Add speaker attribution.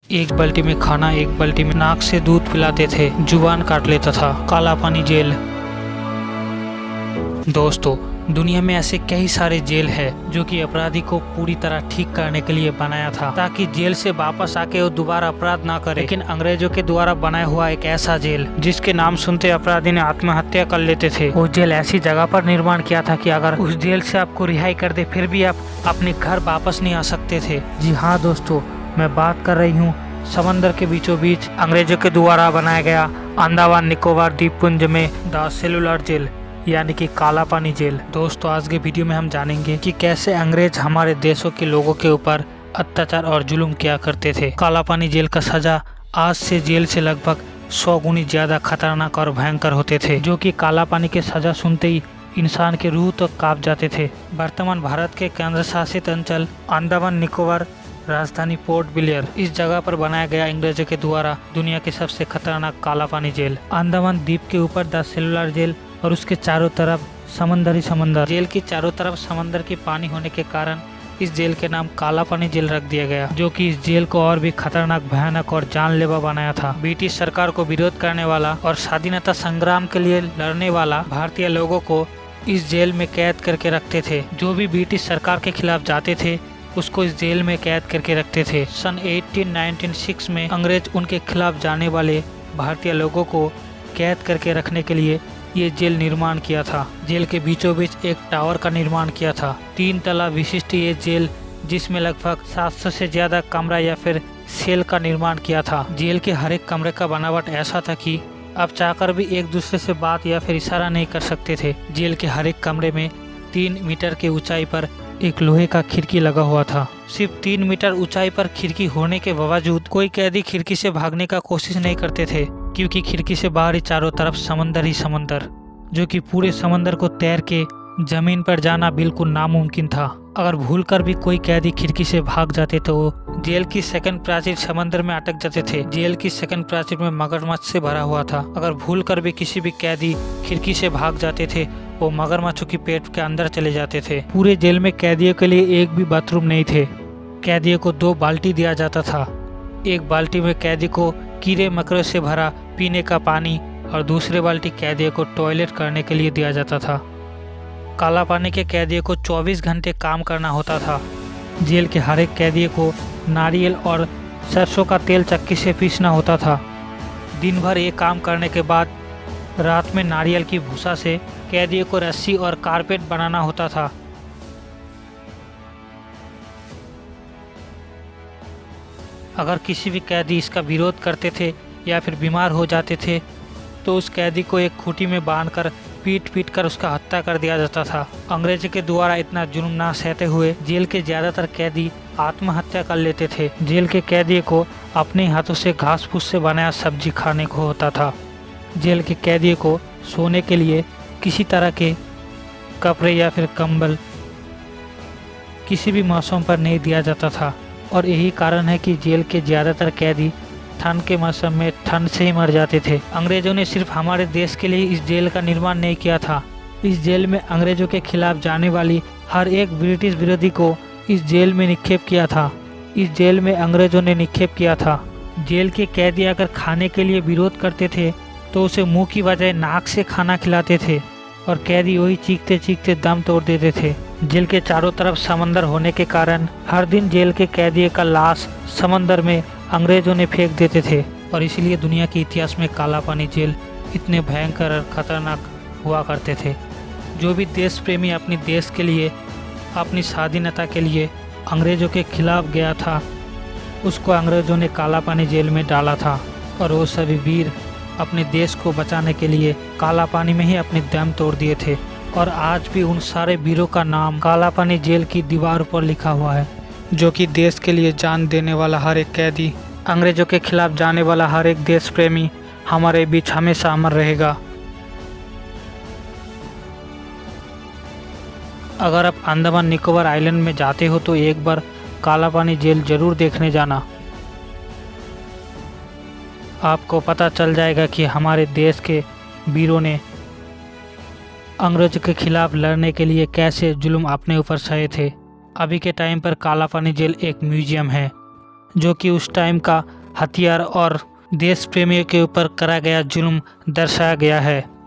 Speaker 1: एक बाल्टी में खाना, एक बाल्टी में नाक से दूध पिलाते थे, जुबान काट लेता था। काला पानी जेल। दोस्तों, दुनिया में ऐसे कई सारे जेल है जो कि अपराधी को पूरी तरह ठीक करने के लिए बनाया था, ताकि जेल से वापस आके वो दोबारा अपराध ना करे। लेकिन अंग्रेजों के द्वारा बनाया हुआ एक ऐसा जेल जिसके नाम सुनते अपराधी ने आत्महत्या कर लेते थे। वो जेल ऐसी जगह पर निर्माण किया था कि अगर उस जेल से आपको रिहाई कर दे फिर भी आप अपने घर वापस नहीं आ सकते थे। जी हाँ दोस्तों, मैं बात कर रही हूँ समंदर के बीचों बीच अंग्रेजों के द्वारा बनाया गया अंडमान निकोबार द्वीपपुंज में द सेलुलर जेल यानी कि काला पानी जेल। दोस्तों, आज के वीडियो में हम जानेंगे कि कैसे अंग्रेज हमारे देशों के लोगों के ऊपर अत्याचार और जुल्म किया करते थे। काला पानी जेल का सजा आज से जेल से लगभग 100 गुनी ज्यादा खतरनाक और भयंकर होते थे, जो कि काला पानी के सजा सुनते ही इंसान के रूह तक कांप जाते थे। वर्तमान भारत के केंद्र शासित अंचल अंडमान निकोबार राजधानी पोर्ट ब्लेयर, इस जगह पर बनाया गया अंग्रेजों के द्वारा दुनिया की सबसे खतरनाक काला पानी जेल। अंडमान द्वीप के ऊपर द सेलुलर जेल और उसके चारों तरफ समंदर। जेल की चारों तरफ समंदर की पानी होने के कारण इस जेल के नाम काला पानी जेल रख दिया गया, जो कि इस जेल को और भी खतरनाक, भयानक और जानलेवा बनाया था। ब्रिटिश सरकार को विरोध करने वाला और स्वाधीनता संग्राम के लिए लड़ने वाला भारतीय लोगों को इस जेल में कैद करके रखते थे। जो भी ब्रिटिश सरकार के खिलाफ जाते थे उसको इस जेल में कैद करके रखते थे। सन 1896 में अंग्रेज उनके खिलाफ जाने वाले भारतीय लोगों को कैद करके रखने के लिए ये जेल निर्माण किया था। जेल के बीचों बीच एक टावर का निर्माण किया था। 3 तला विशिष्ट ये जेल, जिसमें लगभग 700 से ज्यादा कमरा या फिर सेल का निर्माण किया था। जेल के हर एक कमरे का बनावट ऐसा था कि आप चाहकर भी एक दूसरे से बात या फिर इशारा नहीं कर सकते थे। जेल के हर एक कमरे में 3 मीटर की ऊंचाई पर एक लोहे का खिड़की लगा हुआ था। सिर्फ 3 मीटर ऊंचाई पर खिड़की होने के बावजूद कोई कैदी खिड़की से भागने का कोशिश नहीं करते थे, क्योंकि खिड़की से बाहर ही चारों तरफ समंदर ही समंदर, जो कि पूरे समंदर को तैर के जमीन पर जाना बिल्कुल नामुमकिन था। अगर भूलकर भी कोई कैदी खिड़की से भाग जाते तो वो जेल की सेकंड प्राचीर समंदर में अटक जाते थे। जेल की सेकंड प्राचीर में मगरमच्छ से भरा हुआ था। अगर भूलकर भी किसी भी कैदी खिड़की से भाग जाते थे वो मगरमच्छों की पेट के अंदर चले जाते थे। पूरे जेल में कैदियों के लिए एक भी बाथरूम नहीं थे। कैदियों को 2 बाल्टी दिया जाता था। एक बाल्टी में कैदी को कीड़े मकोड़े से भरा पीने का पानी और दूसरे बाल्टी कैदियों को टॉयलेट करने के लिए दिया जाता था। काला पानी के कैदियों को 24 घंटे काम करना होता था। जेल के हर एक कैदियों को नारियल और सरसों का तेल चक्की से पीसना होता था। दिन भर ये काम करने के बाद रात में नारियल की भूसा से कैदियों को रस्सी और कारपेट बनाना होता था। अगर किसी भी कैदी इसका विरोध करते थे या फिर बीमार हो जाते थे तो उस कैदी को एक खूंटी में बांधकर पीट कर उसका हत्या कर दिया जाता था। अंग्रेजों के द्वारा इतना जुल्म ना सहते हुए जेल के ज्यादातर कैदी आत्महत्या कर लेते थे। जेल के कैदियों को अपने हाथों से घास फूस से बनाया सब्जी खाने को होता था। जेल के कैदियों को सोने के लिए किसी तरह के कपड़े या फिर कंबल किसी भी मौसम पर नहीं दिया जाता था, और यही कारण है कि जेल के ज्यादातर कैदी ठंड के मौसम में ठंड से ही मर जाते थे। अंग्रेजों ने सिर्फ हमारे देश के लिए इस जेल का निर्माण नहीं किया था। इस जेल में अंग्रेजों के खिलाफ जाने वाली हर एक ब्रिटिश विरोधी को इस जेल में निक्षेप किया था। इस जेल में अंग्रेजों ने निक्षेप किया था। जेल के कैदी अगर खाने के लिए विरोध करते थे तो उसे मुंह की बजाय नाक से खाना खिलाते थे, और कैदी वही चीखते चीखते दम तोड़ देते थे। जेल के चारों तरफ समंदर होने के कारण हर दिन जेल के कैदी का लाश समंदर में अंग्रेजों ने फेंक देते थे, और इसलिए दुनिया के इतिहास में काला पानी जेल इतने भयंकर और खतरनाक हुआ करते थे। जो भी देश प्रेमी अपने देश के लिए, अपनी स्वाधीनता के लिए अंग्रेजों के खिलाफ गया था उसको अंग्रेजों ने काला पानी जेल में डाला था, और वो सभी वीर अपने देश को बचाने के लिए काला पानी में ही अपने दम तोड़ दिए थे। और आज भी उन सारे वीरों का नाम काला पानी जेल की दीवार पर लिखा हुआ है, जो कि देश के लिए जान देने वाला हर एक कैदी, अंग्रेजों के खिलाफ जाने वाला हर एक देश प्रेमी हमारे बीच हमेशा अमर रहेगा। अगर आप अंडमान निकोबार आइलैंड में जाते हो तो एक बार काला पानी जेल जरूर देखने जाना। आपको पता चल जाएगा कि हमारे देश के वीरों ने अंग्रेजों के खिलाफ लड़ने के लिए कैसे जुल्म अपने ऊपर सहे थे। अभी के टाइम पर काला पानी जेल एक म्यूजियम है, जो कि उस टाइम का हथियार और देश प्रेमियों के ऊपर करा गया जुल्म दर्शाया गया है।